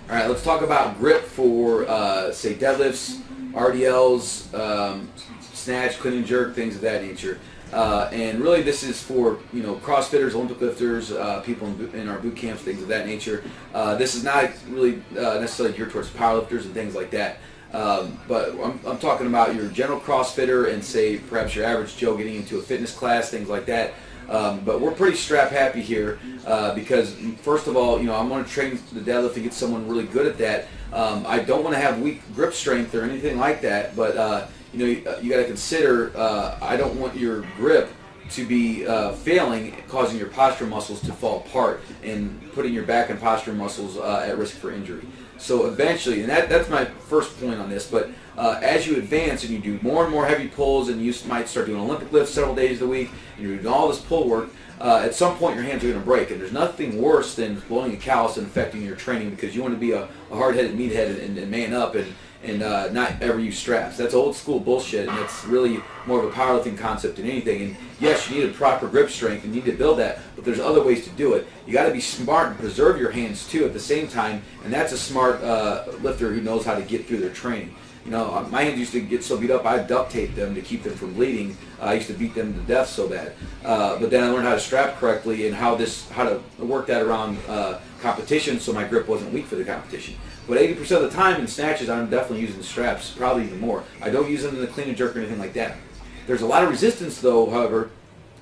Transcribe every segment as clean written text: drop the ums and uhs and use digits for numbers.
All right, let's talk about grip for, say, deadlifts, RDLs, snatch, clean and jerk, things of that nature. And really this is for, CrossFitters, Olympic lifters, people in our boot camps, things of that nature. This is not really necessarily geared towards powerlifters and things like that. But I'm talking about your general CrossFitter and, say, perhaps your average Joe getting into a fitness class, things like that. But we're pretty strap happy here because, first of all, I want to train the deadlift and get someone really good at that. I don't want to have weak grip strength or anything like that, but you got to consider I don't want your grip to be failing, causing your posture muscles to fall apart and putting your back and posture muscles at risk for injury. So eventually, and that's my first point on this, but as you advance and you do more and more heavy pulls and you might start doing Olympic lifts several days of the week and you're doing all this pull work, at some point your hands are going to break, and there's nothing worse than blowing a callus and affecting your training because you want to be a hard-headed meathead and man up and not ever use straps. That's old school bullshit, and it's really more of a powerlifting concept than anything. And yes, you need a proper grip strength and you need to build that, but there's other ways to do it. You got to be smart and preserve your hands too at the same time, and that's a smart lifter who knows how to get through their training. My hands used to get so beat up, I duct taped them to keep them from bleeding. I used to beat them to death so bad. But then I learned how to strap correctly and how to work that around competition so my grip wasn't weak for the competition. But 80% of the time in snatches, I'm definitely using straps, probably even more. I don't use them in the clean and jerk or anything like that. There's a lot of resistance, though, however,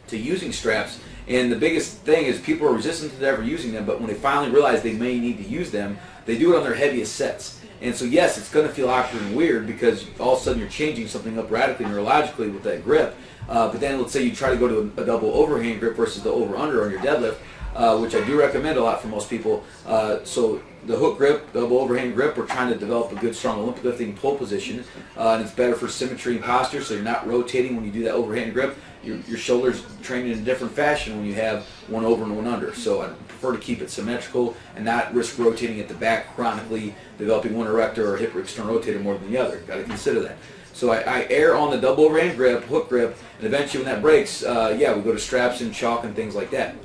to using straps. And the biggest thing is people are resistant to ever using them, but when they finally realize they may need to use them, they do it on their heaviest sets. And so yes, it's going to feel awkward and weird because all of a sudden you're changing something up radically neurologically with that grip. But then let's say you try to go to a double overhand grip versus the over-under on your deadlift, which I do recommend a lot for most people. So the hook grip, double overhand grip, we're trying to develop a good strong Olympic lifting pull position, and it's better for symmetry and posture, so you're not rotating when you do that overhand grip. Your shoulders trained in a different fashion when you have one over and one under. So I prefer to keep it symmetrical and not risk rotating at the back chronically, developing one erector or hip external rotator more than the other. Got to consider that. So I err on the double overhand grip, hook grip, and eventually when that breaks, we go to straps and chalk and things like that.